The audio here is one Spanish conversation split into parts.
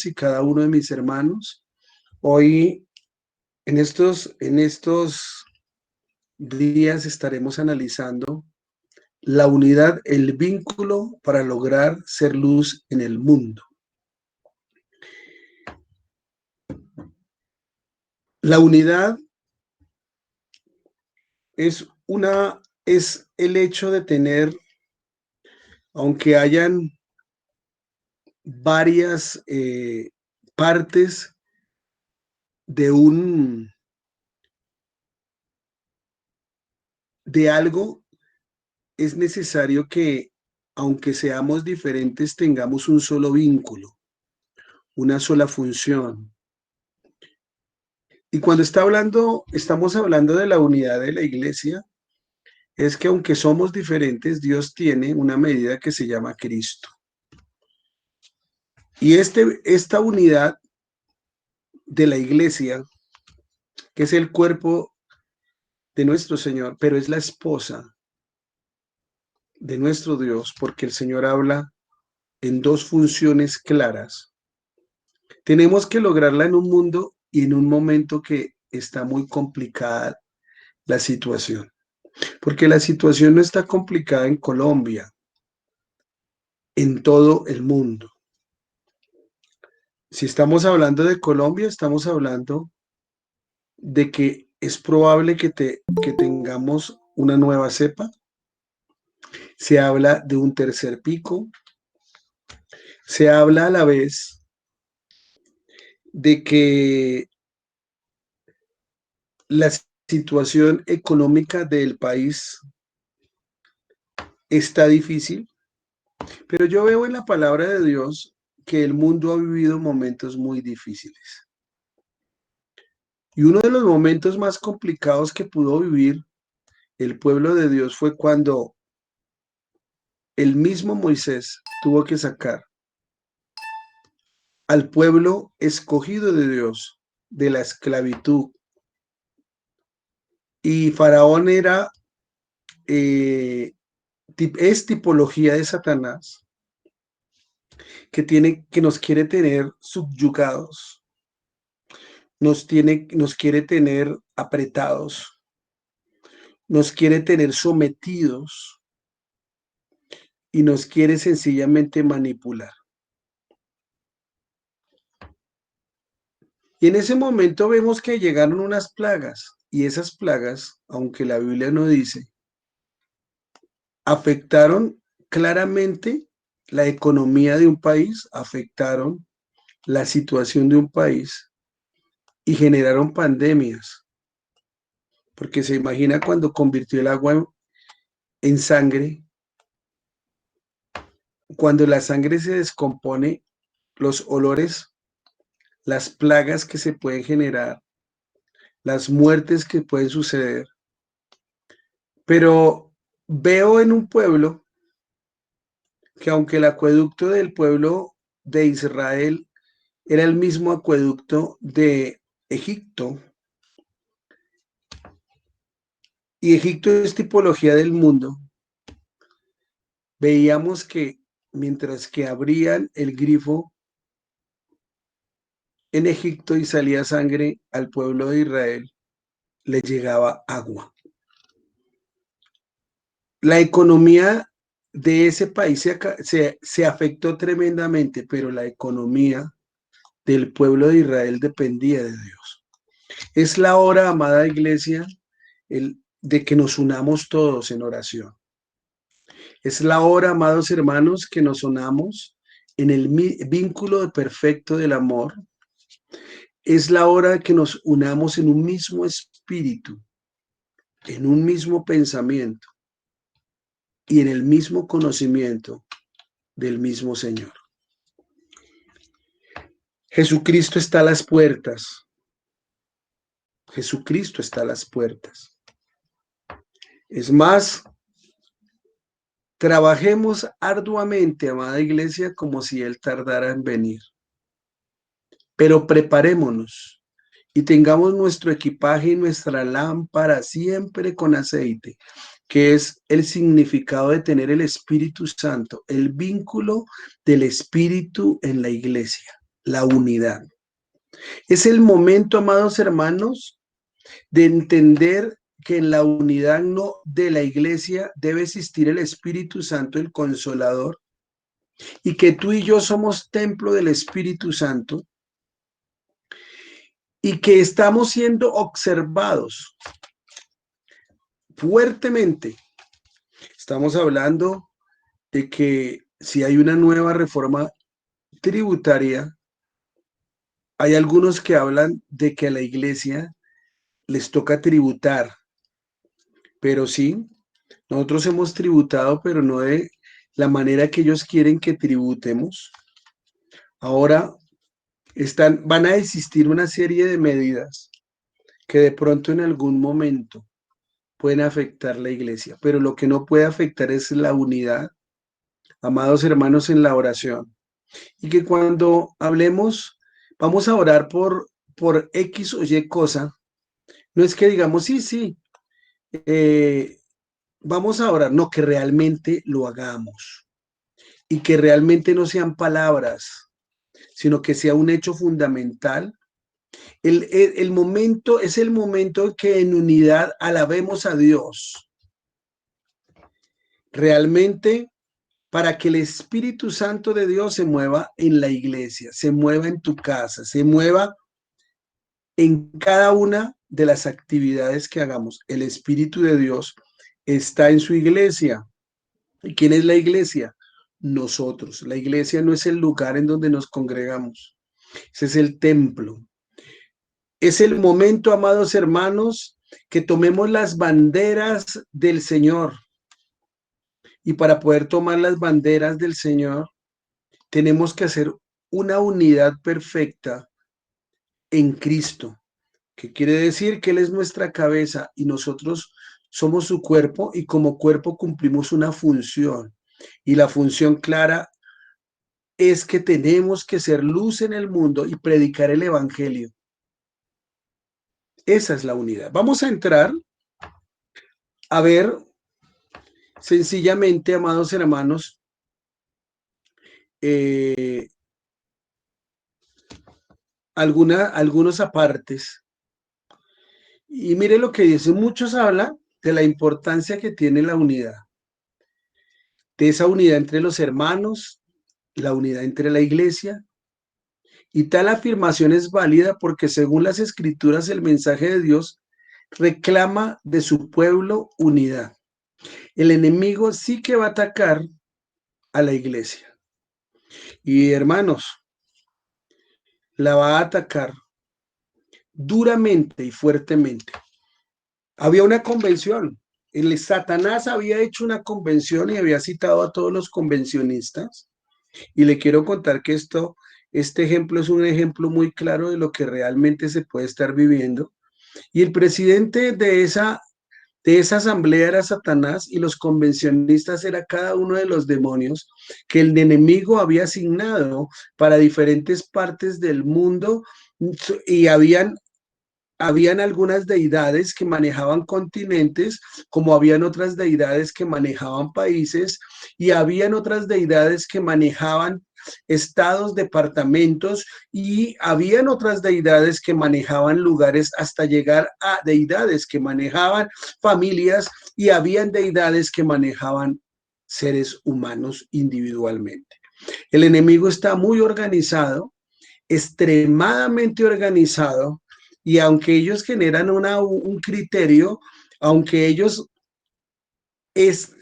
y cada uno de mis hermanos. Hoy, en estos días, estaremos analizando la unidad, el vínculo para lograr ser luz en el mundo. La unidad es el hecho de tener, aunque hayan varias partes de de algo, es necesario que, aunque seamos diferentes, tengamos un solo vínculo, una sola función. Y cuando estamos hablando de la unidad de la iglesia, es que aunque somos diferentes, Dios tiene una medida que se llama Cristo. Y esta unidad de la iglesia, que es el cuerpo de nuestro Señor, pero es la esposa de nuestro Dios, porque el Señor habla en dos funciones claras. Tenemos que lograrla en un mundo y en un momento que está muy complicada la situación, porque la situación no está complicada en Colombia, en todo el mundo. Si estamos hablando de Colombia, estamos hablando de que es probable que tengamos una nueva cepa. Se habla de un tercer pico. Se habla a la vez de que la situación económica del país está difícil, pero yo veo en la palabra de Dios que el mundo ha vivido momentos muy difíciles. Y uno de los momentos más complicados que pudo vivir el pueblo de Dios fue cuando el mismo Moisés tuvo que sacar al pueblo escogido de Dios de la esclavitud. Y Faraón eh, es tipología de Satanás, que nos quiere tener subyugados, nos quiere tener apretados, nos quiere tener sometidos y nos quiere sencillamente manipular. Y en ese momento vemos que llegaron unas plagas, y esas plagas, aunque la Biblia no dice, afectaron claramente la economía de un país, afectaron la situación de un país y generaron pandemias, porque se imagina cuando convirtió el agua en sangre, cuando la sangre se descompone, los olores, las plagas que se pueden generar, las muertes que pueden suceder. Pero veo en un pueblo que aunque el acueducto del pueblo de Israel era el mismo acueducto de Egipto, y Egipto es tipología del mundo, veíamos que mientras que abrían el grifo en Egipto y salía sangre al pueblo de Israel, le llegaba agua. La economía de ese país se afectó tremendamente, pero la economía del pueblo de Israel dependía de Dios. Es la hora, amada iglesia, de que nos unamos todos en oración. Es la hora, amados hermanos, que nos unamos en el vínculo perfecto del amor. Es la hora que nos unamos en un mismo espíritu, en un mismo pensamiento y en el mismo conocimiento del mismo Señor. Jesucristo está a las puertas. Jesucristo está a las puertas. Es más, trabajemos arduamente, amada iglesia, como si Él tardara en venir. Pero preparémonos y tengamos nuestro equipaje y nuestra lámpara siempre con aceite, que es el significado de tener el Espíritu Santo, el vínculo del Espíritu en la iglesia. la unidad. Es el momento, amados hermanos, de entender que en la unidad no de la iglesia debe existir el Espíritu Santo, el Consolador, y que tú y yo somos templo del Espíritu Santo y que estamos siendo observados fuertemente. Estamos hablando de que si hay una nueva reforma tributaria, hay algunos que hablan de que a la iglesia les toca tributar, pero sí, nosotros hemos tributado, pero no de la manera que ellos quieren que tributemos. Ahora van a existir una serie de medidas que de pronto en algún momento pueden afectar la iglesia, pero lo que no puede afectar es la unidad, amados hermanos, en la oración. Y que cuando hablemos, vamos a orar por X o Y cosa, no es que digamos, sí, sí, eh, vamos a orar, no, que realmente lo hagamos y que realmente no sean palabras, sino que sea un hecho fundamental. El momento es el momento que en unidad alabemos a Dios. Realmente para que el Espíritu Santo de Dios se mueva en la iglesia, se mueva en tu casa, se mueva en cada una de las actividades que hagamos. El Espíritu de Dios está en su iglesia. ¿Y quién es la iglesia? Nosotros. La iglesia no es el lugar en donde nos congregamos. Ese es el templo. Es el momento, amados hermanos, que tomemos las banderas del Señor. Y para poder tomar las banderas del Señor, tenemos que hacer una unidad perfecta en Cristo, que quiere decir que Él es nuestra cabeza y nosotros somos su cuerpo y como cuerpo cumplimos una función. Y la función clara es que tenemos que ser luz en el mundo y predicar el Evangelio. Esa es la unidad. Vamos a entrar a ver sencillamente, amados hermanos, eh, algunos apartes. Y mire lo que dice, muchos hablan de la importancia que tiene la unidad, de esa unidad entre los hermanos, la unidad entre la iglesia. Y tal afirmación es válida porque según las escrituras el mensaje de Dios reclama de su pueblo unidad. El enemigo sí que va a atacar a la iglesia. Y hermanos, la va a atacar duramente y fuertemente. Había una convención. El Satanás había hecho una convención y había citado a todos los convencionistas. Y le quiero contar que este ejemplo es un ejemplo muy claro de lo que realmente se puede estar viviendo. Y el presidente de esa asamblea era Satanás y los convencionistas era cada uno de los demonios que el enemigo había asignado para diferentes partes del mundo y habían algunas deidades que manejaban continentes, como habían otras deidades que manejaban países y habían otras deidades que manejaban estados, departamentos y habían otras deidades que manejaban lugares hasta llegar a deidades que manejaban familias y habían deidades que manejaban seres humanos individualmente. El enemigo está muy organizado, extremadamente organizado, y aunque ellos generan un criterio, aunque ellos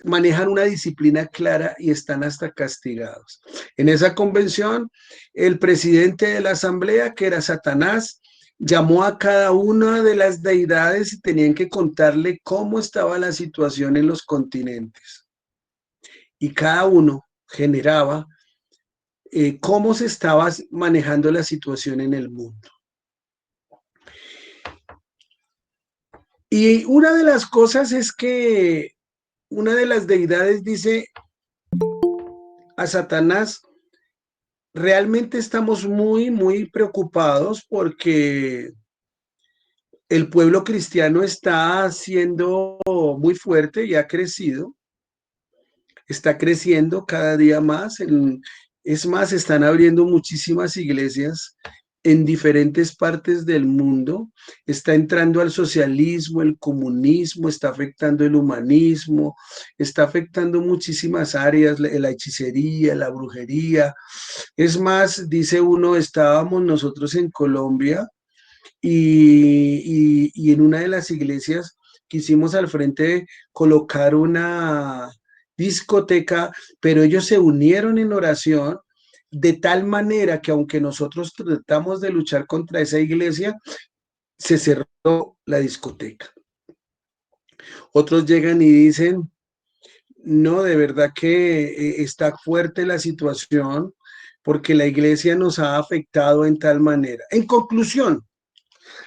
manejan una disciplina clara y están hasta castigados. En esa convención, el presidente de la asamblea, que era Satanás, llamó a cada una de las deidades y tenían que contarle cómo estaba la situación en los continentes. Y cada uno generaba cómo se estaba manejando la situación en el mundo. Y una de las cosas es que una de las deidades dice a Satanás, realmente estamos muy, muy preocupados porque el pueblo cristiano está siendo muy fuerte y ha crecido, está creciendo cada día más. Es más, están abriendo muchísimas iglesias en diferentes partes del mundo. Está entrando al socialismo, el comunismo, está afectando el humanismo, está afectando muchísimas áreas, la hechicería, la brujería. Es más, dice uno, estábamos nosotros en Colombia y en una de las iglesias quisimos al frente colocar una discoteca, pero ellos se unieron en oración de tal manera que aunque nosotros tratamos de luchar contra esa iglesia, se cerró la discoteca. Otros llegan y dicen, no, de verdad que está fuerte la situación porque la iglesia nos ha afectado en tal manera. En conclusión,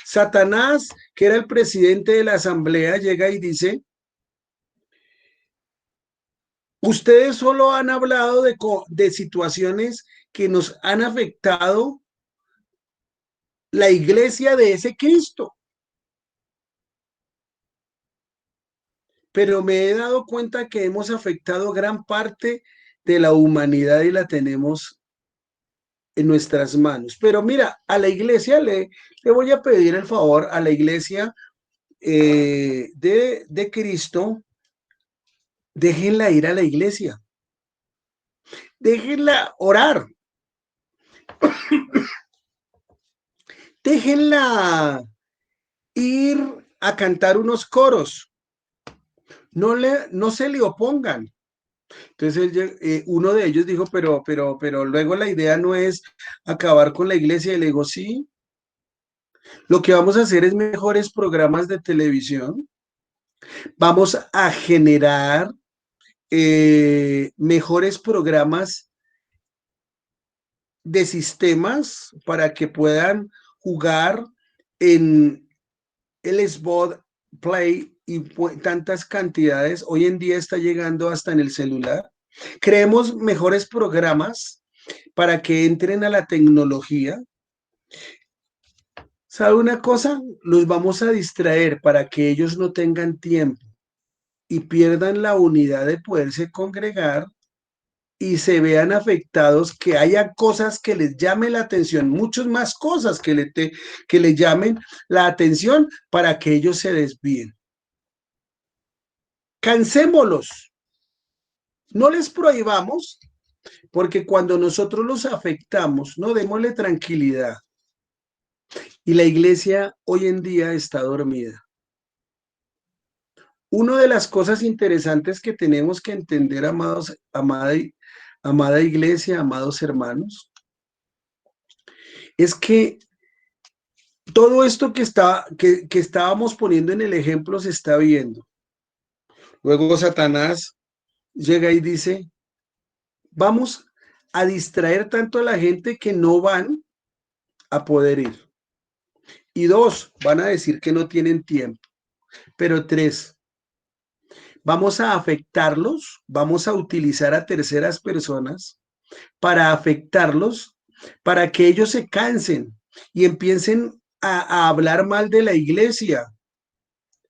Satanás, que era el presidente de la asamblea, llega y dice, ustedes solo han hablado de situaciones que nos han afectado la iglesia de ese Cristo, pero me he dado cuenta que hemos afectado gran parte de la humanidad y la tenemos en nuestras manos. Pero mira, a la iglesia le voy a pedir el favor a la iglesia de Cristo, déjenla ir a la iglesia, déjenla orar, déjenla ir a cantar unos coros, no se le opongan. Entonces uno de ellos dijo, pero luego la idea no es acabar con la iglesia. Y le digo, sí, lo que vamos a hacer es mejores programas de televisión, vamos a generar mejores programas de sistemas para que puedan jugar en el Spot Play y tantas cantidades. Hoy en día está llegando hasta en el celular. Creemos mejores programas para que entren a la tecnología. ¿Sabe una cosa? Los vamos a distraer para que ellos no tengan tiempo y pierdan la unidad de poderse congregar y se vean afectados, que haya cosas que les llamen la atención, muchas más cosas que le llamen la atención para que ellos se desvíen. Cansémoslos, no les prohibamos, porque cuando nosotros los afectamos, no démosle tranquilidad. Y la iglesia hoy en día está dormida. Una de las cosas interesantes que tenemos que entender, amados, amada iglesia, amados hermanos, es que todo esto que estábamos poniendo en el ejemplo se está viendo. Luego Satanás llega y dice, vamos a distraer tanto a la gente que no van a poder ir. Y dos, van a decir que no tienen tiempo. Pero tres, vamos a afectarlos, vamos a utilizar a terceras personas para afectarlos, para que ellos se cansen y empiecen a hablar mal de la iglesia,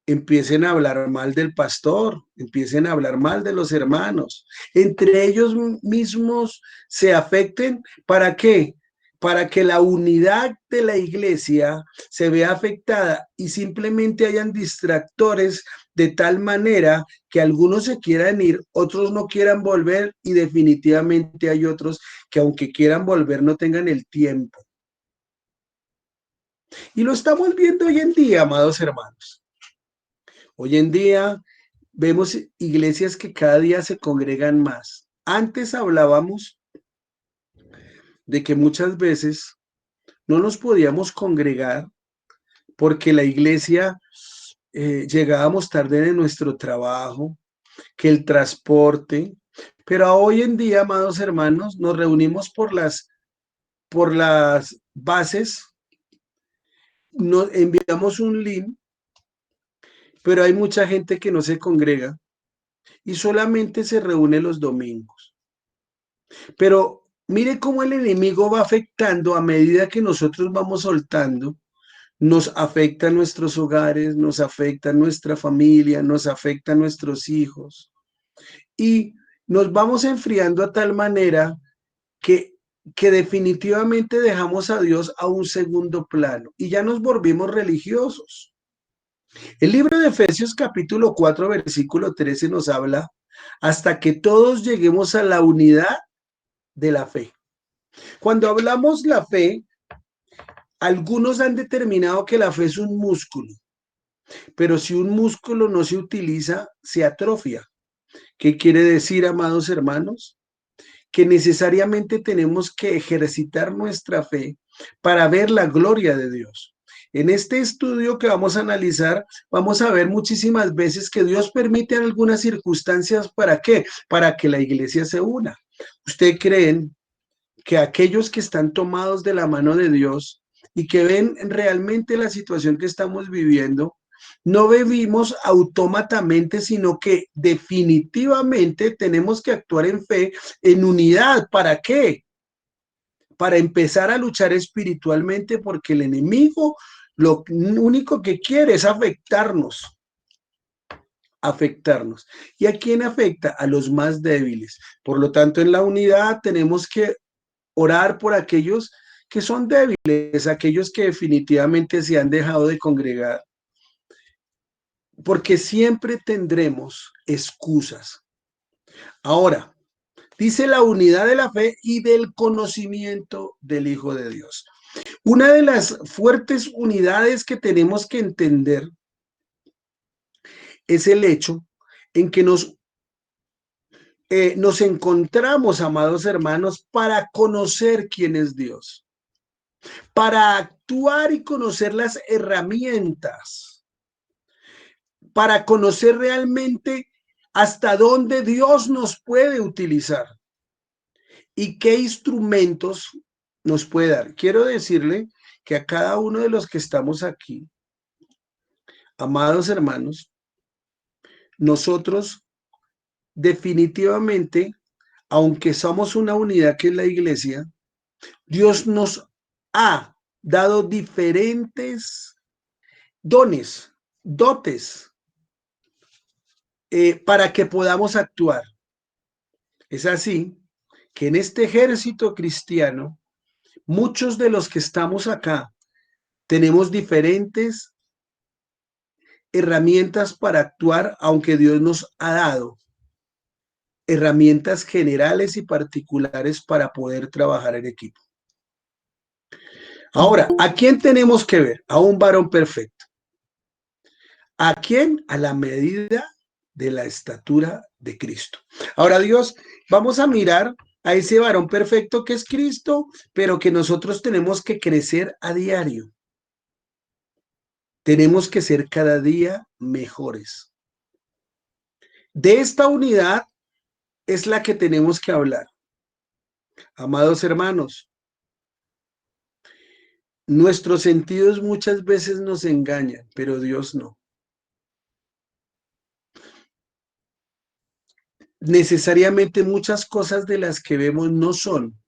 empiecen a hablar mal del pastor, empiecen a hablar mal de los hermanos, entre ellos mismos se afecten. ¿Para qué? Para que la unidad de la iglesia se vea afectada y simplemente hayan distractores de tal manera que algunos se quieran ir, otros no quieran volver y definitivamente hay otros que aunque quieran volver no tengan el tiempo. Y lo estamos viendo hoy en día, amados hermanos. Hoy en día vemos iglesias que cada día se congregan más. Antes hablábamos de que muchas veces no nos podíamos congregar porque la iglesia llegábamos tarde de nuestro trabajo, que el transporte, pero hoy en día, amados hermanos, nos reunimos por las bases, nos enviamos un link, pero hay mucha gente que no se congrega y solamente se reúne los domingos. Pero mire cómo el enemigo va afectando a medida que nosotros vamos soltando, nos afecta a nuestros hogares, nos afecta a nuestra familia, nos afecta a nuestros hijos y nos vamos enfriando a tal manera que, que definitivamente dejamos a Dios a un segundo plano y ya nos volvimos religiosos. El libro de Efesios capítulo 4 versículo 13 nos habla hasta que todos lleguemos a la unidad de la fe. Cuando hablamos la fe, algunos han determinado que la fe es un músculo, pero si un músculo no se utiliza, se atrofia. ¿Qué quiere decir, amados hermanos? Que necesariamente tenemos que ejercitar nuestra fe para ver la gloria de Dios. En este estudio que vamos a analizar, vamos a ver muchísimas veces que Dios permite algunas circunstancias. ¿Para qué? Para que la iglesia se una. ¿Ustedes creen que aquellos que están tomados de la mano de Dios y que ven realmente la situación que estamos viviendo, no vivimos autómatamente, sino que definitivamente tenemos que actuar en fe, en unidad? ¿Para qué? Para empezar a luchar espiritualmente, porque el enemigo lo único que quiere es afectarnos. Afectarnos. ¿Y a quién afecta? A los más débiles. Por lo tanto, en la unidad tenemos que orar por aquellos que son débiles, aquellos que definitivamente se han dejado de congregar, porque siempre tendremos excusas. Ahora, dice la unidad de la fe y del conocimiento del Hijo de Dios. Una de las fuertes unidades que tenemos que entender es el hecho en que nos encontramos, amados hermanos, para conocer quién es Dios, para actuar y conocer las herramientas, para conocer realmente hasta dónde Dios nos puede utilizar y qué instrumentos nos puede dar. Quiero decirle que a cada uno de los que estamos aquí, amados hermanos, nosotros definitivamente, aunque somos una unidad que es la iglesia, Dios nos ha dado diferentes dones, dotes, para que podamos actuar. Es así que en este ejército cristiano, muchos de los que estamos acá tenemos diferentes herramientas para actuar, aunque Dios nos ha dado herramientas generales y particulares para poder trabajar en equipo. Ahora, ¿a quién tenemos que ver? A un varón perfecto. ¿A quién? A la medida de la estatura de Cristo. Ahora, Dios, vamos a mirar a ese varón perfecto que es Cristo, pero que nosotros tenemos que crecer a diario. Tenemos que ser cada día mejores. De esta unidad es la que tenemos que hablar. Amados hermanos, nuestros sentidos muchas veces nos engañan, pero Dios no. Necesariamente muchas cosas de las que vemos no son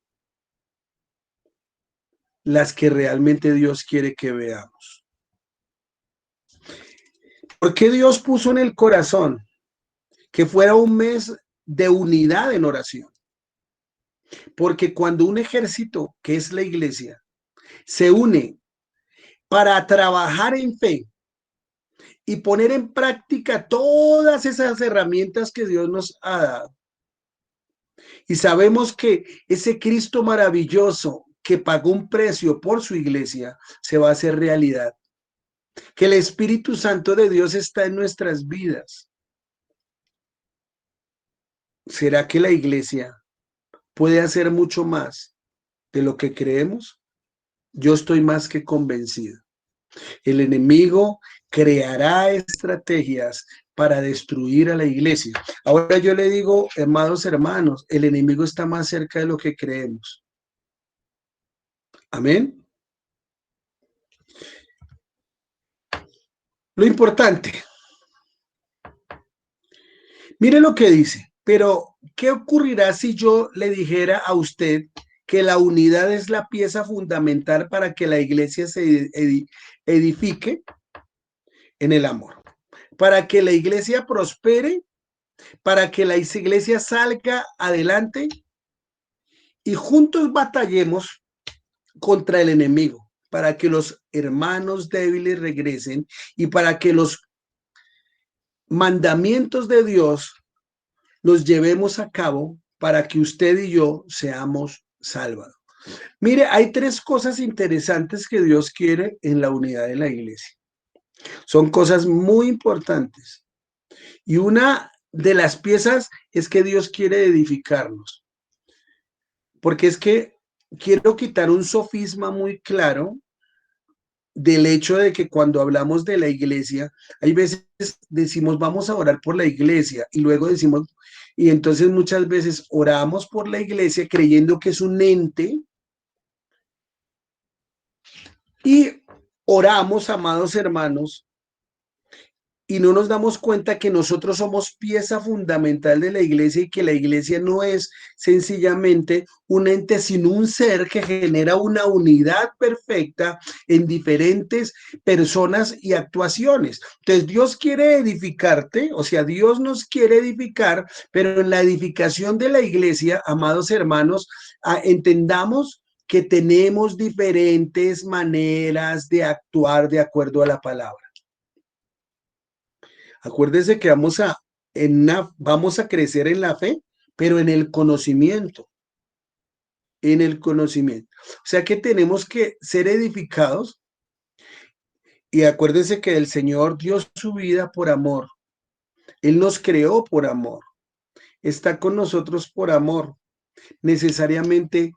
las que realmente Dios quiere que veamos. ¿Por qué Dios puso en el corazón que fuera un mes de unidad en oración? Porque cuando un ejército, que es la iglesia, se une para trabajar en fe y poner en práctica todas esas herramientas que Dios nos ha dado, y sabemos que ese Cristo maravilloso que pagó un precio por su iglesia se va a hacer realidad, que el Espíritu Santo de Dios está en nuestras vidas. ¿Será que la iglesia puede hacer mucho más de lo que creemos? Yo estoy más que convencido. El enemigo creará estrategias para destruir a la iglesia. Ahora yo le digo, amados hermanos, el enemigo está más cerca de lo que creemos. Amén. Lo importante, mire lo que dice, pero ¿qué ocurrirá si yo le dijera a usted que la unidad es la pieza fundamental para que la iglesia se edifique en el amor? Para que la iglesia prospere, para que la iglesia salga adelante y juntos batallemos contra el enemigo, para que los hermanos débiles regresen y para que los mandamientos de Dios los llevemos a cabo para que usted y yo seamos salvados. Mire, hay tres cosas interesantes que Dios quiere en la unidad de la iglesia. Son cosas muy importantes. Y una de las piezas es que Dios quiere edificarnos. Porque es que quiero quitar un sofisma muy claro del hecho de que cuando hablamos de la iglesia, hay veces decimos vamos a orar por la iglesia y luego decimos, y entonces muchas veces oramos por la iglesia creyendo que es un ente y oramos, amados hermanos, y no nos damos cuenta que nosotros somos pieza fundamental de la iglesia y que la iglesia no es sencillamente un ente, sino un ser que genera una unidad perfecta en diferentes personas y actuaciones. Entonces Dios quiere edificarte, o sea, Dios nos quiere edificar, pero en la edificación de la iglesia, amados hermanos, entendamos que tenemos diferentes maneras de actuar de acuerdo a la palabra. Acuérdese que vamos a crecer en la fe, pero en el conocimiento, en el conocimiento. O sea que tenemos que ser edificados y acuérdese que el Señor dio su vida por amor. Él nos creó por amor. Está con nosotros por amor. Necesariamente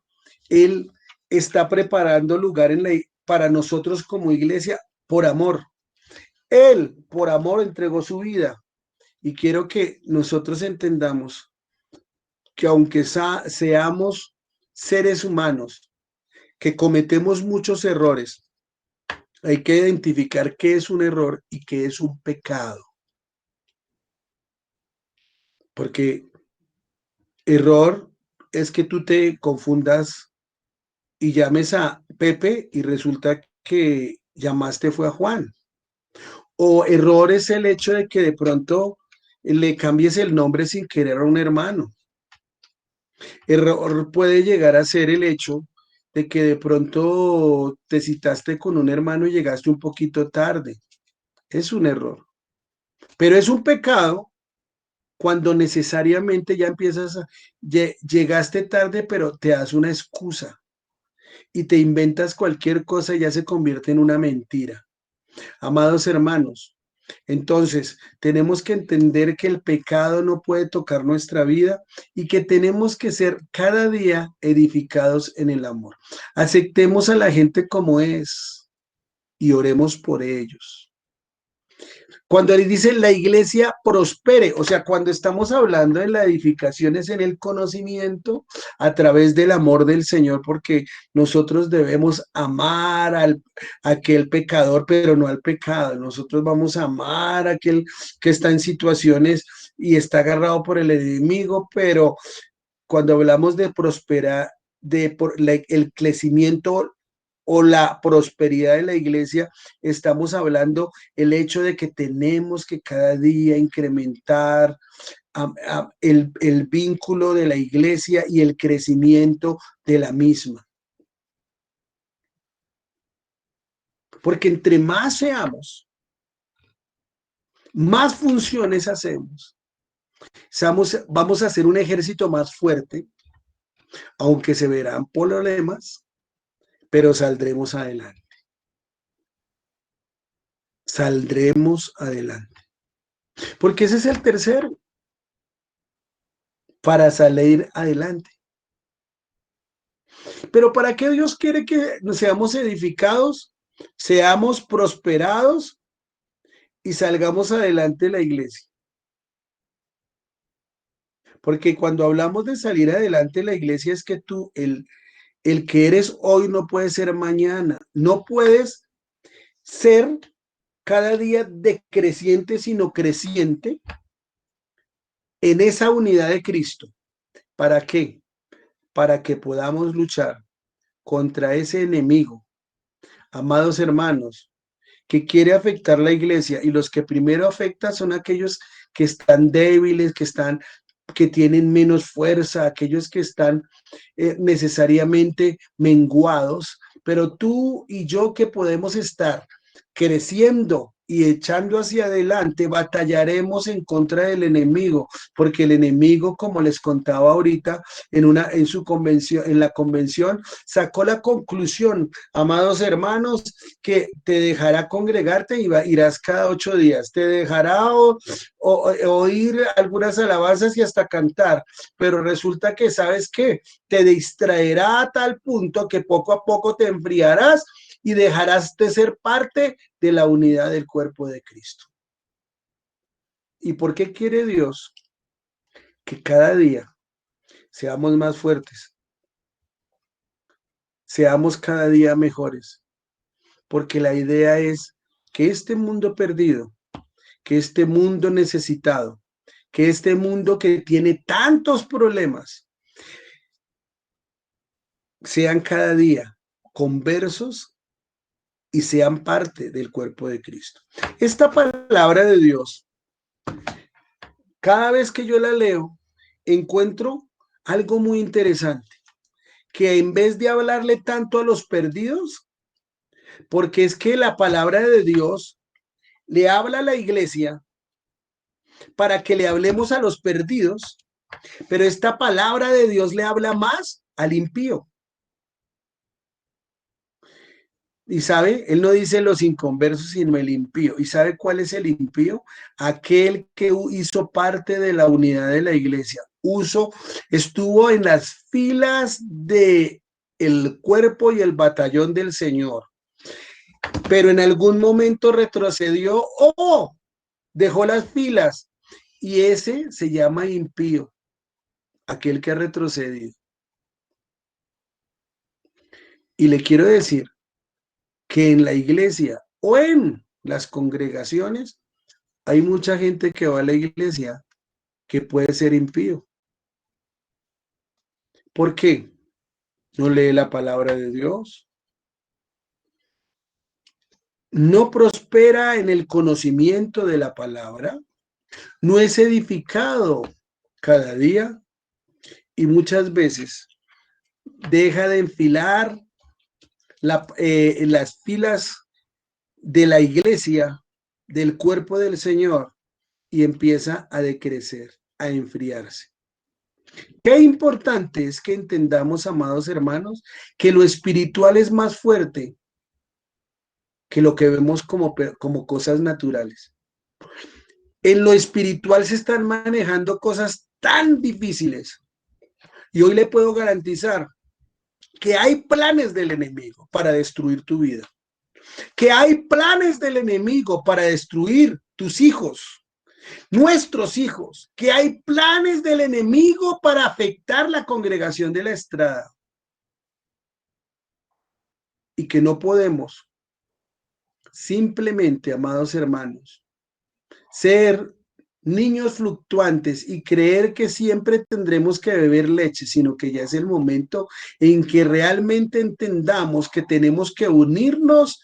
Él está preparando lugar para nosotros como iglesia por amor. Él por amor entregó su vida. Y quiero que nosotros entendamos que aunque seamos seres humanos, que cometemos muchos errores, hay que identificar qué es un error y qué es un pecado. Porque error es que tú te confundas y llames a Pepe y resulta que llamaste fue a Juan. O error es el hecho de que de pronto le cambies el nombre sin querer a un hermano. Error puede llegar a ser el hecho de que de pronto te citaste con un hermano y llegaste un poquito tarde. Es un error. Pero es un pecado cuando necesariamente ya llegaste tarde, pero te das una excusa y te inventas cualquier cosa y ya se convierte en una mentira. Amados hermanos, entonces, tenemos que entender que el pecado no puede tocar nuestra vida y que tenemos que ser cada día edificados en el amor. Aceptemos a la gente como es y oremos por ellos. Cuando él dice la iglesia prospere, o sea, cuando estamos hablando de la edificación es en el conocimiento a través del amor del Señor, porque nosotros debemos amar a aquel pecador, pero no al pecado. Nosotros vamos a amar a aquel que está en situaciones y está agarrado por el enemigo, pero cuando hablamos de prosperar, el crecimiento o la prosperidad de la iglesia, estamos hablando el hecho de que tenemos que cada día incrementar el vínculo de la iglesia y el crecimiento de la misma. Porque entre más seamos, más funciones hacemos. Vamos a hacer un ejército más fuerte, aunque se verán problemas, pero saldremos adelante. Saldremos adelante. Porque ese es el tercero, para salir adelante. Pero ¿para qué Dios quiere que seamos edificados, seamos prosperados y salgamos adelante de la iglesia? Porque cuando hablamos de salir adelante de la iglesia es que tú, el que eres hoy no puede ser mañana. No puedes ser cada día decreciente, sino creciente en esa unidad de Cristo. ¿Para qué? Para que podamos luchar contra ese enemigo, amados hermanos, que quiere afectar la iglesia y los que primero afectan son aquellos que están débiles, que están que tienen menos fuerza, aquellos que están necesariamente menguados, pero tú y yo que podemos estar creciendo y echando hacia adelante, batallaremos en contra del enemigo, porque el enemigo, como les contaba ahorita, en su convención, en la convención, sacó la conclusión, amados hermanos, que te dejará congregarte y irás cada 8 días, te dejará oír algunas alabanzas y hasta cantar, pero resulta que, ¿sabes qué? Te distraerá a tal punto que poco a poco te enfriarás y dejarás de ser parte de la unidad del cuerpo de Cristo. ¿Y por qué quiere Dios que cada día seamos más fuertes, seamos cada día mejores? Porque la idea es que este mundo perdido, que este mundo necesitado, que este mundo que tiene tantos problemas, sean cada día conversos y sean parte del cuerpo de Cristo. Esta palabra de Dios, cada vez que yo la leo, encuentro algo muy interesante, que en vez de hablarle tanto a los perdidos, porque es que la palabra de Dios le habla a la iglesia para que le hablemos a los perdidos, pero esta palabra de Dios le habla más al impío. Y sabe, él no dice los inconversos, sino el impío. ¿Y sabe cuál es el impío? Aquel que hizo parte de la unidad de la iglesia. Estuvo en las filas de el cuerpo y el batallón del Señor, pero en algún momento retrocedió o dejó las filas, y ese se llama impío, aquel que ha retrocedido. Y le quiero decir que en la iglesia o en las congregaciones hay mucha gente que va a la iglesia que puede ser impío. ¿Por qué? No lee la palabra de Dios, no prospera en el conocimiento de la palabra, no es edificado cada día y muchas veces deja de enfilar las filas de la iglesia, del cuerpo del Señor, y empieza a decrecer, a enfriarse. Qué importante es que entendamos, amados hermanos, que lo espiritual es más fuerte que lo que vemos como cosas naturales. En lo espiritual se están manejando cosas tan difíciles, y hoy le puedo garantizar que hay planes del enemigo para destruir tu vida, que hay planes del enemigo para destruir tus hijos, nuestros hijos, que hay planes del enemigo para afectar la congregación de la estrada, y que no podemos simplemente, amados hermanos, ser niños fluctuantes y creer que siempre tendremos que beber leche, sino que ya es el momento en que realmente entendamos que tenemos que unirnos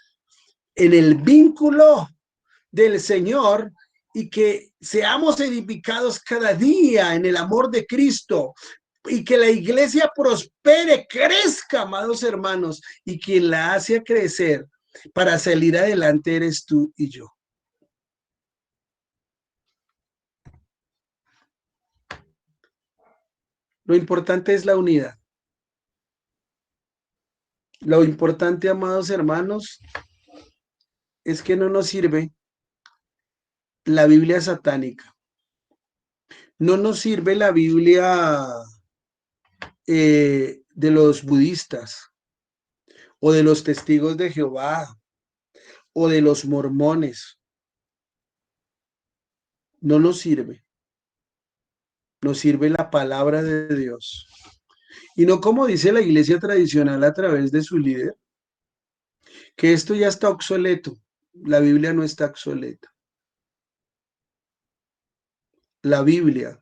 en el vínculo del Señor y que seamos edificados cada día en el amor de Cristo, y que la iglesia prospere, crezca, amados hermanos, y quien la hace crecer para salir adelante eres tú y yo. Lo importante es la unidad. Lo importante, amados hermanos, es que no nos sirve la Biblia satánica. No nos sirve la Biblia de los budistas o de los testigos de Jehová o de los mormones. No nos sirve. Nos sirve la palabra de Dios. Y no como dice la iglesia tradicional a través de su líder, que esto ya está obsoleto. La Biblia no está obsoleta. La Biblia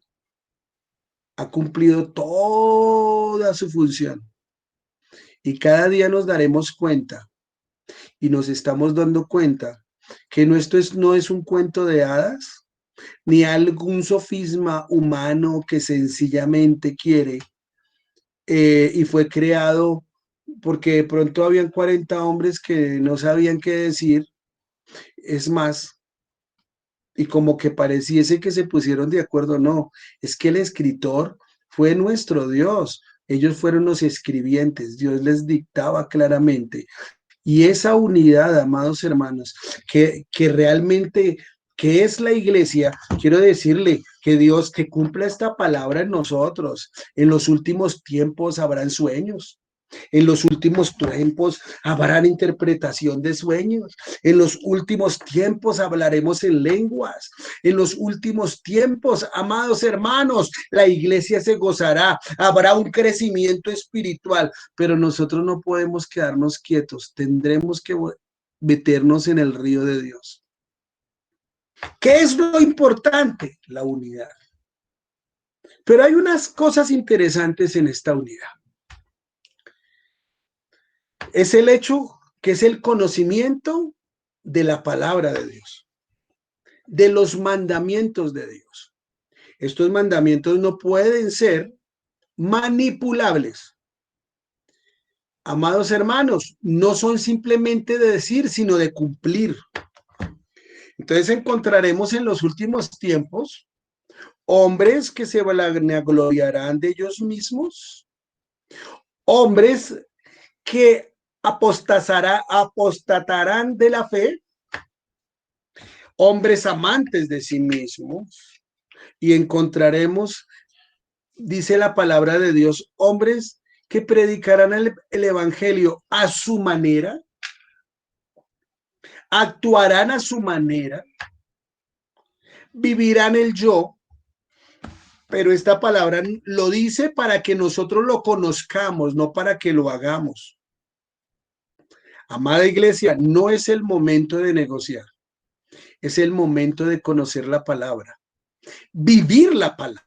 ha cumplido toda su función. Y cada día nos daremos cuenta y nos estamos dando cuenta que no, no es un cuento de hadas, ni algún sofisma humano que sencillamente quiere y fue creado porque de pronto habían 40 hombres que no sabían qué decir, es más, y como que pareciese que se pusieron de acuerdo, no, es que el escritor fue nuestro Dios, ellos fueron los escribientes, Dios les dictaba claramente. Y esa unidad, amados hermanos, que realmente, que es la iglesia, quiero decirle que Dios que cumpla esta palabra en nosotros. En los últimos tiempos habrán sueños. En los últimos tiempos habrán interpretación de sueños. En los últimos tiempos hablaremos en lenguas. En los últimos tiempos, amados hermanos, la iglesia se gozará. Habrá un crecimiento espiritual, pero nosotros no podemos quedarnos quietos. Tendremos que meternos en el río de Dios. ¿Qué es lo importante? La unidad. Pero hay unas cosas interesantes en esta unidad. Es el hecho que es el conocimiento de la palabra de Dios, de los mandamientos de Dios. Estos mandamientos no pueden ser manipulables. Amados hermanos, no son simplemente de decir, sino de cumplir. Entonces encontraremos en los últimos tiempos hombres que se vanagloriarán de ellos mismos, hombres que apostatarán de la fe, hombres amantes de sí mismos, y encontraremos, dice la palabra de Dios, hombres que predicarán el evangelio a su manera, actuarán a su manera, vivirán el yo, pero esta palabra lo dice para que nosotros lo conozcamos, no para que lo hagamos. Amada iglesia, no es el momento de negociar, es el momento de conocer la palabra, vivir la palabra.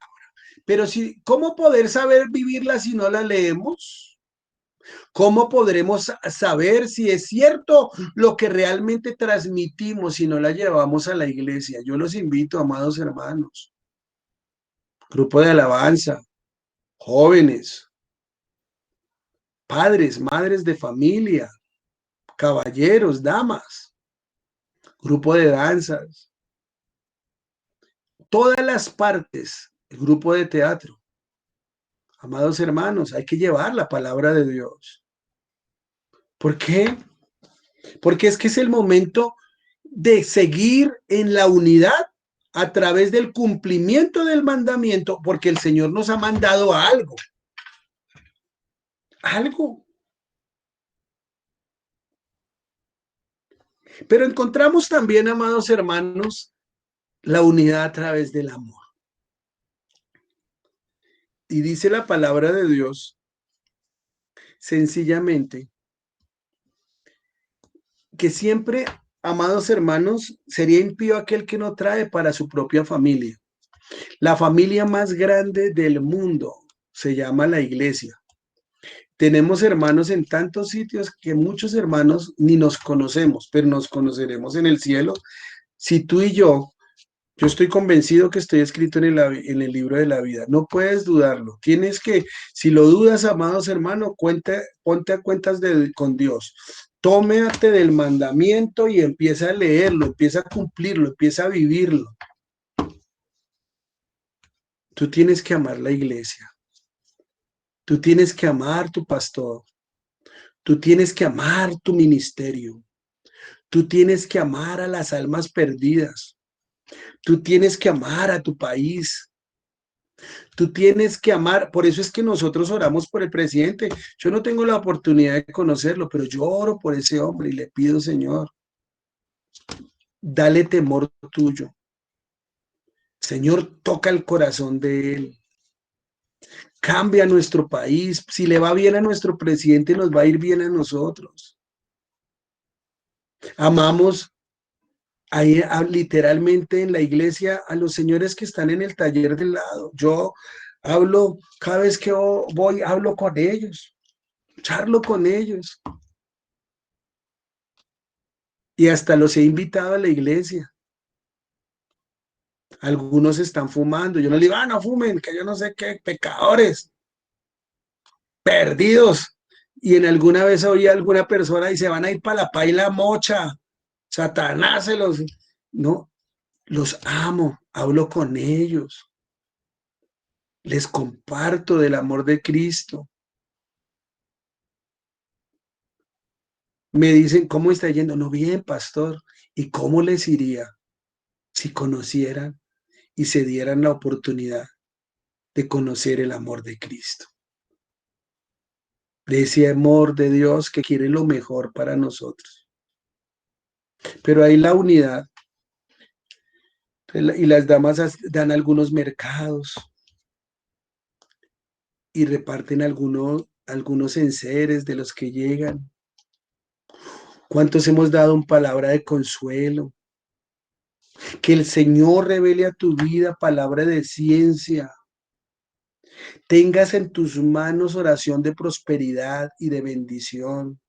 Pero si, ¿cómo poder saber vivirla si no la leemos? ¿Cómo podremos saber si es cierto lo que realmente transmitimos si no la llevamos a la iglesia? Yo los invito, amados hermanos, grupo de alabanza, jóvenes, padres, madres de familia, caballeros, damas, grupo de danzas, todas las partes, el grupo de teatro. Amados hermanos, hay que llevar la palabra de Dios. ¿Por qué? Porque es que es el momento de seguir en la unidad a través del cumplimiento del mandamiento, porque el Señor nos ha mandado a algo. Algo. Pero encontramos también, amados hermanos, la unidad a través del amor. Y dice la palabra de Dios, sencillamente, que siempre, amados hermanos, sería impío aquel que no trae para su propia familia. La familia más grande del mundo se llama la iglesia. Tenemos hermanos en tantos sitios que muchos hermanos ni nos conocemos, pero nos conoceremos en el cielo. Si tú y yo estoy convencido que estoy escrito en el libro de la vida. No puedes dudarlo. Tienes que, si lo dudas, amados hermanos, ponte a cuentas con Dios. Tómate del mandamiento y empieza a leerlo, empieza a cumplirlo, empieza a vivirlo. Tú tienes que amar la iglesia. Tú tienes que amar tu pastor. Tú tienes que amar tu ministerio. Tú tienes que amar a las almas perdidas. Tú tienes que amar a tu país. Tú tienes que amar. Por eso es que nosotros oramos por el presidente. Yo no tengo la oportunidad de conocerlo, pero yo oro por ese hombre y le pido, Señor, dale temor tuyo. Señor, toca el corazón de él. Cambia nuestro país. Si le va bien a nuestro presidente, nos va a ir bien a nosotros. Amamos ahí literalmente en la iglesia a los señores que están en el taller del lado. Yo hablo, cada vez que voy, hablo con ellos, charlo con ellos. Y hasta los he invitado a la iglesia. Algunos están fumando. Yo no le digo, no fumen, que yo no sé qué, pecadores, perdidos. Y en alguna vez oí a alguna persona y se van a ir para la paila mocha. Satanás se los... No, los amo, hablo con ellos, les comparto del amor de Cristo. Me dicen, ¿cómo está yendo? No, bien, pastor. ¿Y cómo les iría si conocieran y se dieran la oportunidad de conocer el amor de Cristo? De ese amor de Dios que quiere lo mejor para nosotros. Pero hay la unidad y las damas dan algunos mercados y reparten algunos enseres de los que llegan. ¿Cuántos hemos dado una palabra de consuelo? Que el Señor revele a tu vida palabra de ciencia. Tengas en tus manos oración de prosperidad y de bendición.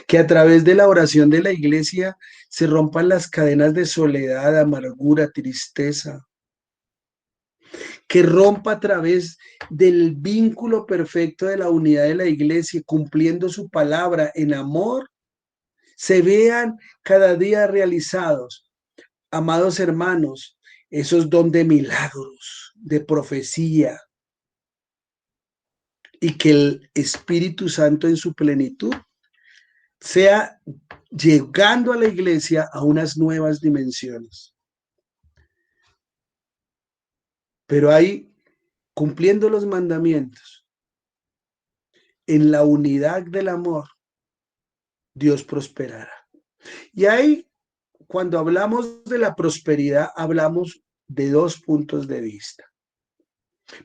Que a través de la oración de la iglesia se rompan las cadenas de soledad, amargura, tristeza. Que rompa a través del vínculo perfecto de la unidad de la iglesia, cumpliendo su palabra en amor, se vean cada día realizados. Amados hermanos, esos don de milagros, de profecía, y que el Espíritu Santo en su plenitud sea llegando a la iglesia a unas nuevas dimensiones. Pero ahí, cumpliendo los mandamientos, en la unidad del amor, Dios prosperará. Y ahí, cuando hablamos de la prosperidad, hablamos de dos puntos de vista.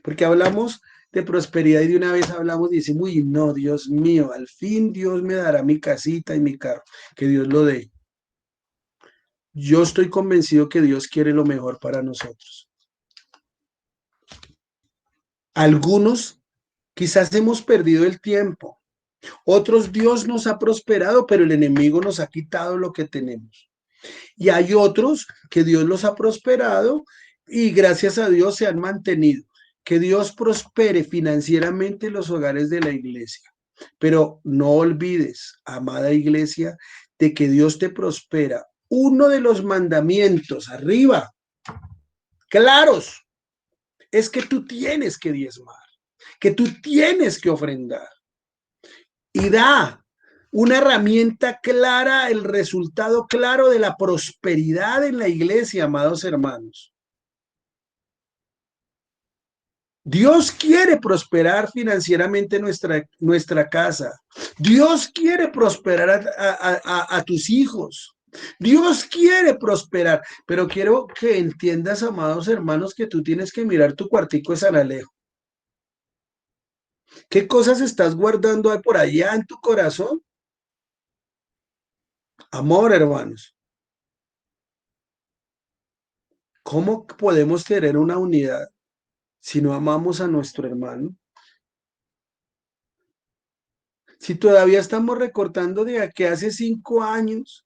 Porque hablamos de prosperidad y de una vez hablamos y decimos, uy, no, Dios mío, al fin Dios me dará mi casita y mi carro, que Dios lo dé. Yo estoy convencido que Dios quiere lo mejor para nosotros. Algunos quizás hemos perdido el tiempo, otros Dios nos ha prosperado, pero el enemigo nos ha quitado lo que tenemos. Y hay otros que Dios los ha prosperado y gracias a Dios se han mantenido. Que Dios prospere financieramente los hogares de la iglesia. Pero no olvides, amada iglesia, de que Dios te prospera. Uno de los mandamientos arriba, claros, es que tú tienes que diezmar, que tú tienes que ofrendar. Y da una herramienta clara, el resultado claro de la prosperidad en la iglesia, amados hermanos. Dios quiere prosperar financieramente nuestra casa. Dios quiere prosperar a tus hijos. Dios quiere prosperar, pero quiero que entiendas, amados hermanos, que tú tienes que mirar tu cuartico de San Alejo. ¿Qué cosas estás guardando por allá en tu corazón? Amor, hermanos. ¿Cómo podemos tener una unidad si no amamos a nuestro hermano? Si todavía estamos recortando de que hace 5 años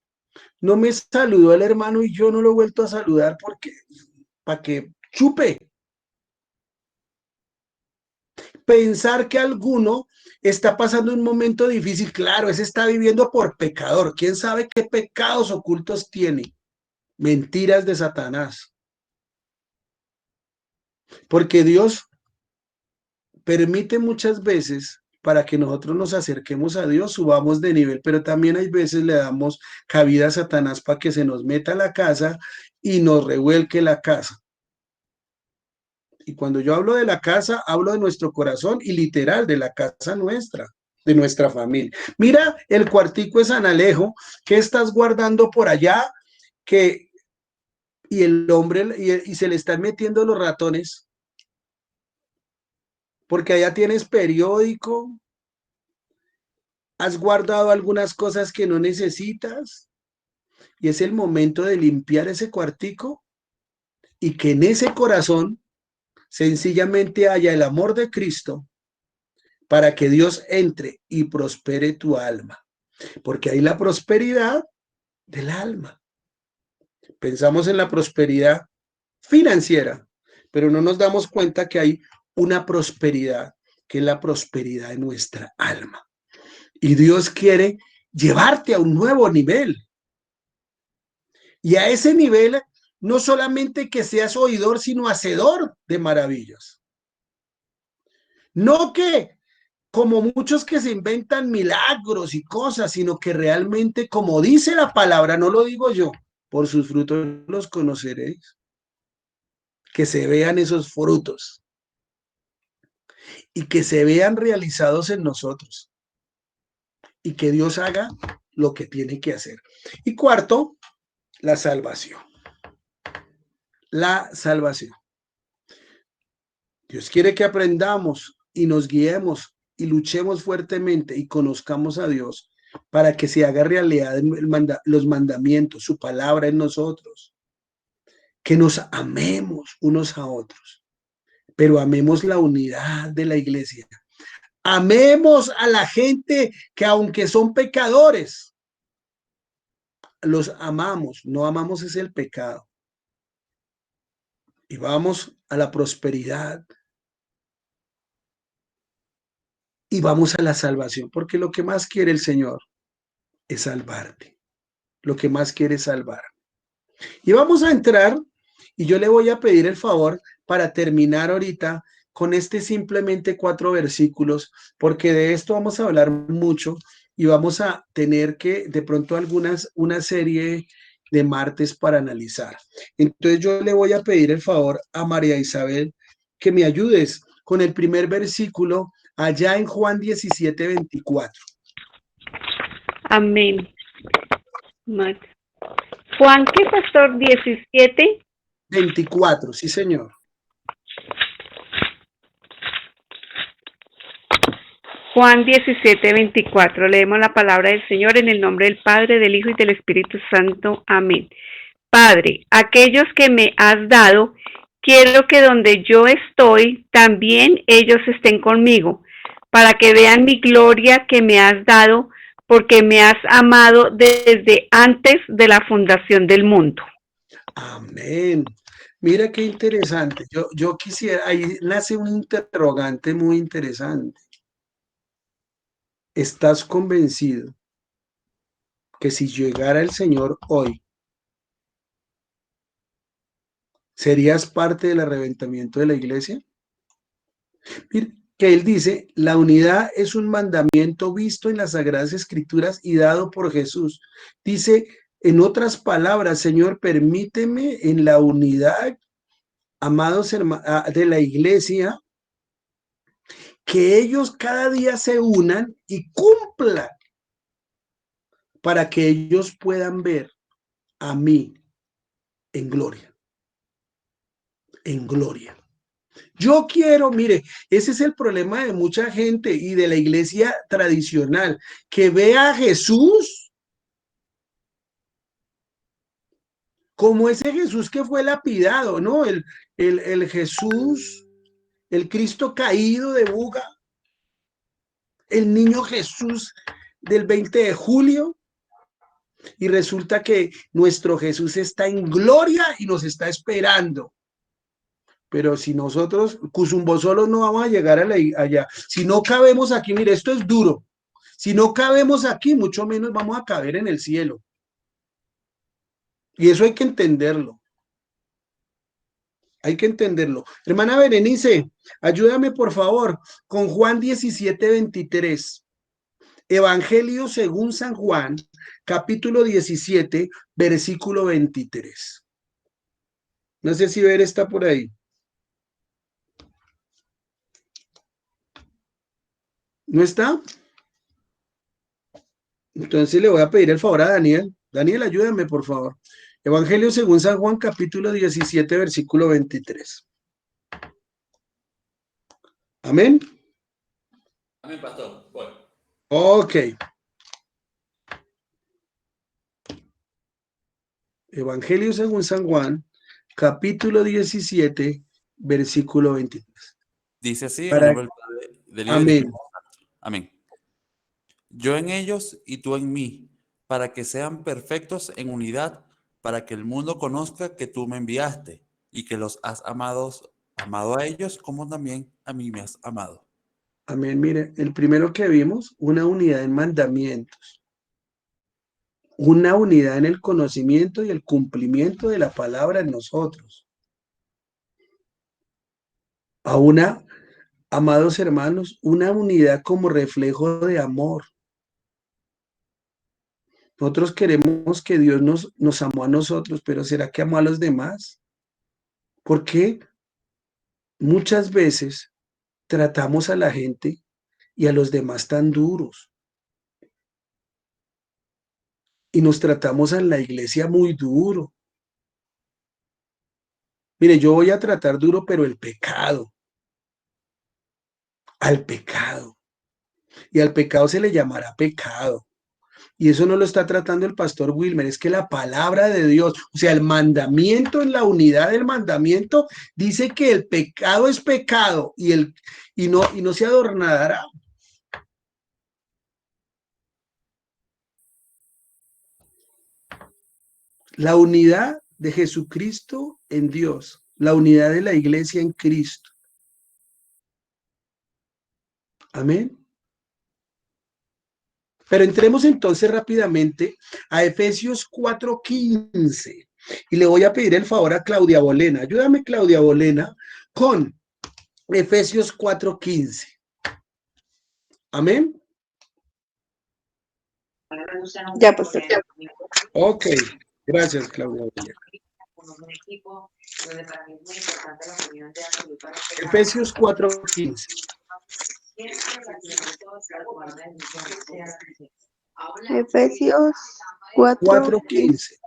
no me saludó el hermano y yo no lo he vuelto a saludar porque, para que chupe. Pensar que alguno está pasando un momento difícil, claro, ese está viviendo por pecador. ¿Quién sabe qué pecados ocultos tiene? Mentiras de Satanás. Porque Dios permite muchas veces para que nosotros nos acerquemos a Dios, subamos de nivel, pero también hay veces le damos cabida a Satanás para que se nos meta a la casa y nos revuelque la casa. Y cuando yo hablo de la casa, hablo de nuestro corazón y literal de la casa nuestra, de nuestra familia. Mira el cuartico de San Alejo, ¿qué estás guardando por allá? Que, y el hombre, y se le están metiendo los ratones, porque allá tienes periódico, has guardado algunas cosas que no necesitas, y es el momento de limpiar ese cuartico y que en ese corazón sencillamente haya el amor de Cristo para que Dios entre y prospere tu alma, porque hay la prosperidad del alma. Pensamos en la prosperidad financiera, pero no nos damos cuenta que hay una prosperidad, que es la prosperidad de nuestra alma. Y Dios quiere llevarte a un nuevo nivel. Y a ese nivel, no solamente que seas oidor, sino hacedor de maravillas. No que como muchos que se inventan milagros y cosas, sino que realmente, como dice la palabra, no lo digo yo, por sus frutos los conoceréis. Que se vean esos frutos y que se vean realizados en nosotros y que Dios haga lo que tiene que hacer. Y cuarto, la salvación. La salvación. Dios quiere que aprendamos y nos guiemos y luchemos fuertemente y conozcamos a Dios para que se haga realidad los mandamientos, su palabra en nosotros, que nos amemos unos a otros, pero amemos la unidad de la iglesia. Amemos a la gente que aunque son pecadores, los amamos, no amamos es el pecado. Y vamos a la prosperidad y vamos a la salvación, porque lo que más quiere el Señor es salvarte. Lo que más quiere es salvar. Y vamos a entrar y yo le voy a pedir el favor para terminar ahorita con este simplemente 4 versículos, porque de esto vamos a hablar mucho y vamos a tener que de pronto una serie de martes para analizar. Entonces yo le voy a pedir el favor a María Isabel que me ayudes con el primer versículo allá en Juan 17:24. Amén. Juan, ¿qué pastor? 17. 24, sí señor. Juan 17:24. Leemos la palabra del Señor en el nombre del Padre, del Hijo y del Espíritu Santo. Amén. Padre, aquellos que me has dado, quiero que donde yo estoy, también ellos estén conmigo, para que vean mi gloria que me has dado, porque me has amado desde antes de la fundación del mundo. Amén. Mira qué interesante. Yo quisiera, ahí nace un interrogante muy interesante. ¿Estás convencido que si llegara el Señor hoy, serías parte del arrebatamiento de la iglesia? Mira, que él dice, la unidad es un mandamiento visto en las Sagradas Escrituras y dado por Jesús. Dice, en otras palabras, Señor, permíteme en la unidad, amados hermanos de la iglesia, que ellos cada día se unan y cumplan para que ellos puedan ver a mí en gloria, en gloria. Yo quiero, mire, ese es el problema de mucha gente y de la iglesia tradicional, que ve a Jesús como ese Jesús que fue lapidado, ¿no? El Jesús, el Cristo caído de Buga, el niño Jesús del 20 de julio, y resulta que nuestro Jesús está en gloria y nos está esperando. Pero si nosotros, Cusumbo solo no vamos a llegar allá. Si no cabemos aquí, mire, esto es duro. Si no cabemos aquí, mucho menos vamos a caber en el cielo. Y eso hay que entenderlo. Hay que entenderlo. Hermana Berenice, ayúdame por favor con Juan 17:23. Evangelio según San Juan, capítulo 17, versículo 23. No sé si ver está por ahí. ¿No está? Entonces le voy a pedir el favor a Daniel. Daniel, ayúdame, por favor. Evangelio según San Juan, capítulo 17, versículo 23. Amén. Amén, pastor. Bueno. Ok. Evangelio según San Juan, capítulo 17, versículo 23. Dice así, en el Para... nombre del Padre, del Hijo y del Amén. Espíritu Santo. Amén. Yo en ellos y tú en mí, para que sean perfectos en unidad, para que el mundo conozca que tú me enviaste y que los has amado a ellos como también a mí me has amado. Amén. Mire, el primero que vimos, una unidad en mandamientos, una unidad en el conocimiento y el cumplimiento de la palabra en nosotros. A una, amados hermanos, una unidad como reflejo de amor. Nosotros queremos que Dios nos amó a nosotros, pero ¿será que amó a los demás? Porque muchas veces tratamos a la gente y a los demás tan duros. Y nos tratamos en la iglesia muy duro. Mire, yo voy a tratar duro, pero el pecado, al pecado. Y al pecado se le llamará pecado. Y eso no lo está tratando el pastor Wilmer, es que la palabra de Dios, o sea, el mandamiento en la unidad del mandamiento, dice que el pecado es pecado y no se adornará. La unidad de Jesucristo en Dios, la unidad de la iglesia en Cristo. Amén. Pero entremos entonces rápidamente a Efesios 4:15 y le voy a pedir el favor a Claudia Bolena. Ayúdame, Claudia Bolena, con Efesios 4:15. Amén. Ya, pastor. Ok, gracias, Claudia Bolena. Efesios 4:15. Efesios 4 4:15.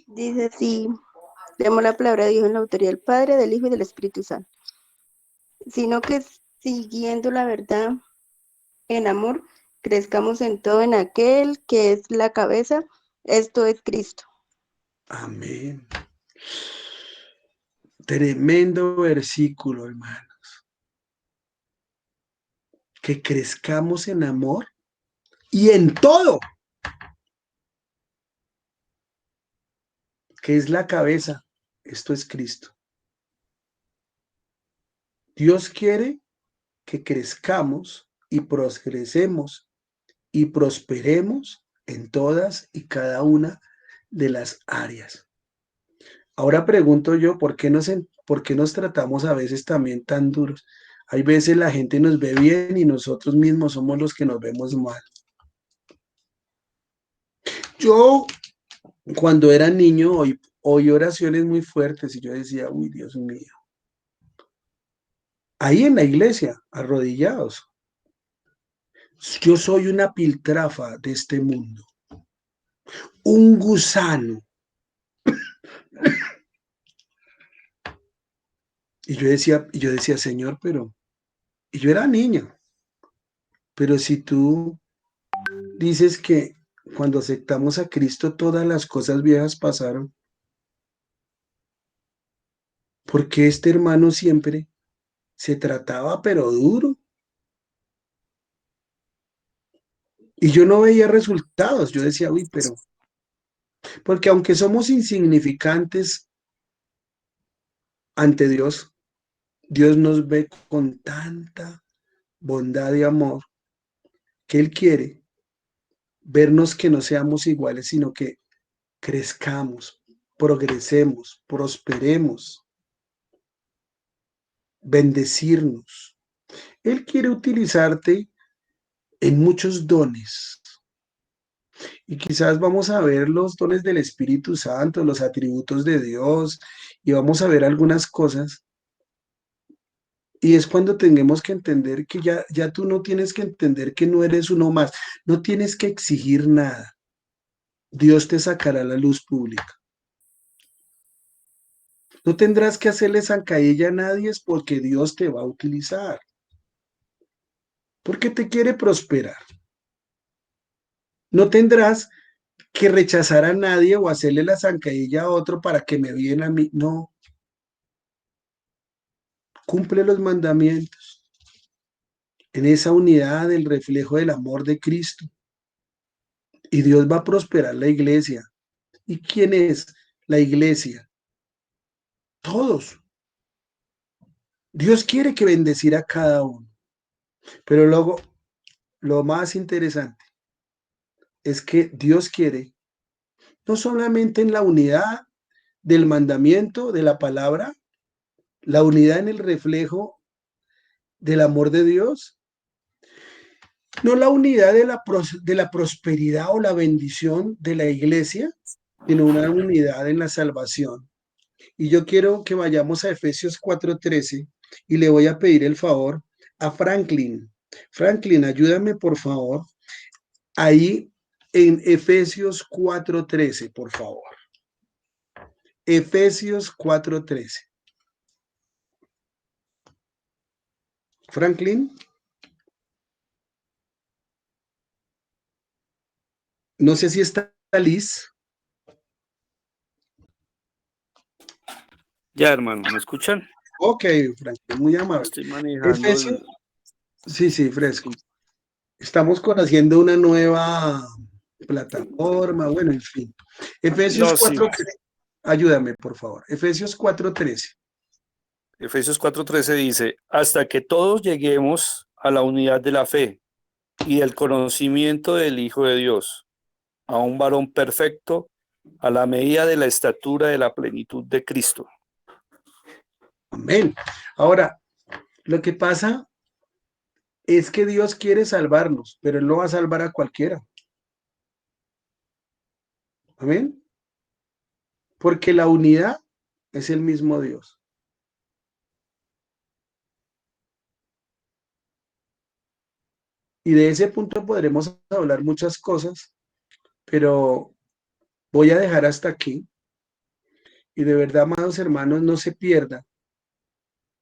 dice así, demos la palabra de Dios en la autoridad del Padre, del Hijo y del Espíritu Santo, sino que siguiendo la verdad en amor, crezcamos en todo en aquel que es la cabeza, esto es Cristo. Amén. Tremendo versículo, hermanos. Que crezcamos en amor y en todo, que es la cabeza. Esto es Cristo. Dios quiere que crezcamos y progresemos y prosperemos en todas y cada una de las áreas. Ahora pregunto yo, por qué nos tratamos a veces también tan duros? Hay veces la gente nos ve bien y nosotros mismos somos los que nos vemos mal. Yo, cuando era niño, oí oraciones muy fuertes y yo decía, uy, Dios mío. Ahí en la iglesia, arrodillados. Yo soy una piltrafa de este mundo, un gusano. Y yo decía, Señor, y yo era niño, pero si tú dices que cuando aceptamos a Cristo todas las cosas viejas pasaron, ¿por qué este hermano siempre se trataba pero duro? Y yo no veía resultados, yo decía, uy, porque aunque somos insignificantes ante Dios, Dios nos ve con tanta bondad y amor que Él quiere vernos que no seamos iguales, sino que crezcamos, progresemos, prosperemos, bendecirnos. Él quiere utilizarte en muchos dones. Y quizás vamos a ver los dones del Espíritu Santo, los atributos de Dios, y vamos a ver algunas cosas. Y es cuando tenemos que entender que ya tú no tienes que entender que no eres uno más, no tienes que exigir nada. Dios te sacará a la luz pública. No tendrás que hacerle zancadilla a nadie, es porque Dios te va a utilizar, porque te quiere prosperar. No tendrás que rechazar a nadie o hacerle la zancadilla a otro para que me viene a mí. No, cumple los mandamientos en esa unidad del reflejo del amor de Cristo. Y Dios va a prosperar la iglesia. ¿Y quién es la iglesia? todos. Dios quiere que bendecir a cada uno, pero luego lo más interesante es que Dios quiere no solamente en la unidad del mandamiento, de la palabra, la unidad en el reflejo del amor de Dios, no la unidad de la prosperidad o la bendición de la iglesia, sino una unidad en la salvación. Y yo quiero que vayamos a Efesios 4:13 y le voy a pedir el favor a Franklin. Franklin, ayúdame por favor ahí en Efesios 4:13, por favor. Efesios 4:13. Franklin, no sé si está Liz. Ya, hermano, ¿me escuchan? Ok, Franklin, muy amable. Estoy manejando Efesios, sí, fresco. Estamos conociendo una nueva plataforma, bueno, en fin. Efesios No, sí. 4:13. Ayúdame, por favor. Efesios 4:13. Efesios 4:13 dice, hasta que todos lleguemos a la unidad de la fe y del conocimiento del Hijo de Dios, a un varón perfecto, a la medida de la estatura de la plenitud de Cristo. Amén. Ahora, lo que pasa es que Dios quiere salvarnos, pero Él no va a salvar a cualquiera. Amén. Porque la unidad es el mismo Dios. Y de ese punto podremos hablar muchas cosas, pero voy a dejar hasta aquí. Y de verdad, amados hermanos, no se pierdan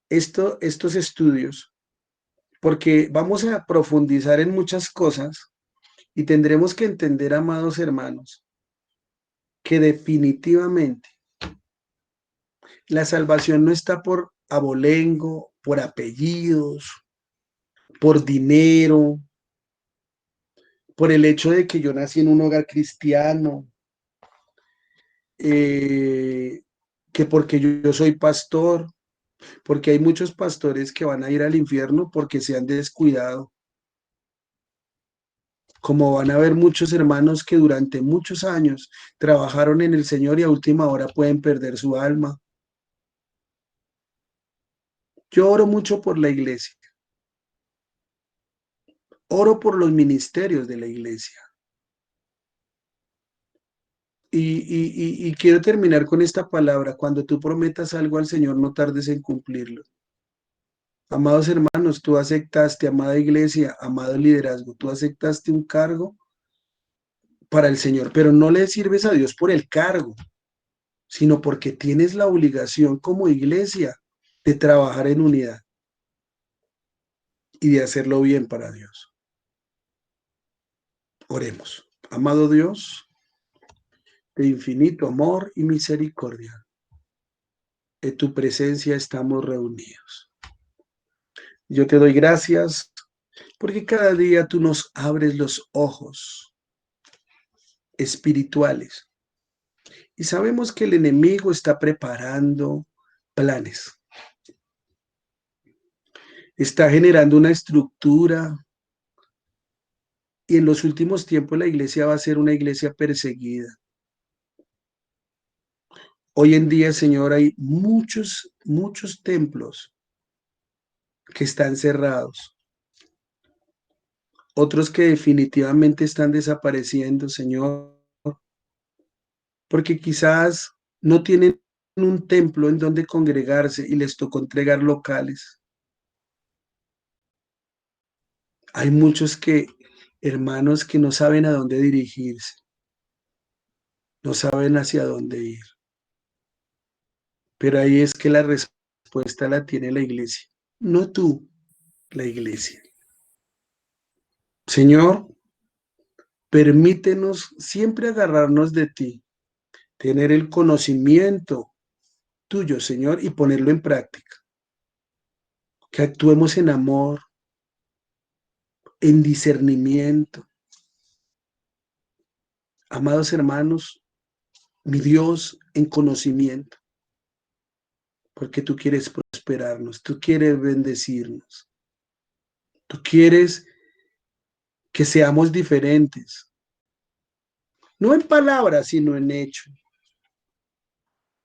estos estudios, porque vamos a profundizar en muchas cosas y tendremos que entender, amados hermanos, que definitivamente la salvación no está por abolengo, por apellidos, por dinero, por el hecho de que yo nací en un hogar cristiano, eh, que porque yo soy pastor, porque hay muchos pastores que van a ir al infierno porque se han descuidado, como van a haber muchos hermanos que durante muchos años trabajaron en el Señor y a última hora pueden perder su alma. Yo oro mucho por la iglesia, oro por los ministerios de la iglesia. Y quiero terminar con esta palabra: cuando tú prometas algo al Señor, no tardes en cumplirlo. Amados hermanos, tú aceptaste, amada iglesia, amado liderazgo, tú aceptaste un cargo para el Señor, pero no le sirves a Dios por el cargo, sino porque tienes la obligación como iglesia de trabajar en unidad y de hacerlo bien para Dios. Oremos. Amado Dios, de infinito amor y misericordia, en tu presencia estamos reunidos. Yo te doy gracias porque cada día tú nos abres los ojos espirituales y sabemos que el enemigo está preparando planes, está generando una estructura, y en los últimos tiempos la iglesia va a ser una iglesia perseguida. Hoy en día, Señor, hay muchos templos que están cerrados, otros que definitivamente están desapareciendo, Señor, porque quizás no tienen un templo en donde congregarse y les tocó entregar locales. Hay muchos hermanos que no saben a dónde dirigirse, no saben hacia dónde ir. Pero ahí es que la respuesta la tiene la iglesia, no tú, la iglesia. Señor, permítenos siempre agarrarnos de ti, tener el conocimiento tuyo, Señor, y ponerlo en práctica. Que actuemos en amor, en discernimiento. Amados hermanos, mi Dios, en conocimiento. porque tú quieres prosperarnos, tú quieres bendecirnos, tú quieres que seamos diferentes, no en palabras, sino en hecho,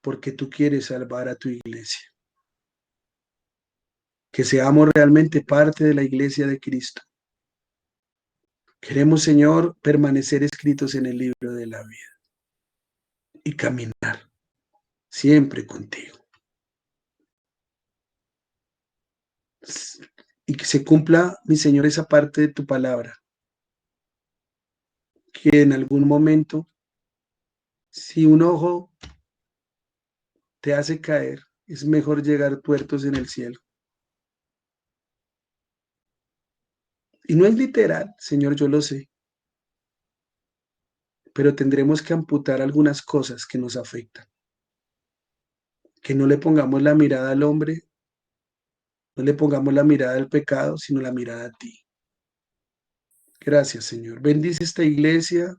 porque tú quieres salvar a tu iglesia, que seamos realmente parte de la iglesia de Cristo. Queremos, Señor, permanecer escritos en el libro de la vida y caminar siempre contigo. Y que se cumpla, mi Señor, esa parte de tu palabra, que en algún momento, si un ojo te hace caer, es mejor llegar tuertos en el cielo. Y no es literal, Señor, yo lo sé, pero tendremos que amputar algunas cosas que nos afectan. Que no le pongamos la mirada al hombre, no le pongamos la mirada al pecado, sino la mirada a ti. Gracias, Señor. Bendice esta iglesia.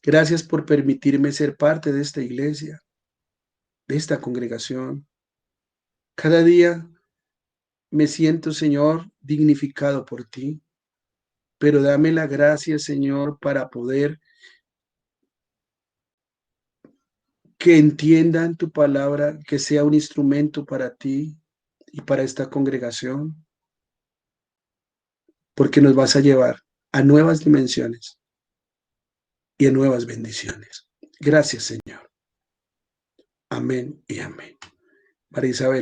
Gracias por permitirme ser parte de esta iglesia, de esta congregación. Cada día me siento, Señor, dignificado por ti, pero dame la gracia, Señor, para poder que entiendan tu palabra, que sea un instrumento para ti y para esta congregación, porque nos vas a llevar a nuevas dimensiones y a nuevas bendiciones. Gracias, Señor. Amén y amén. María Isabel.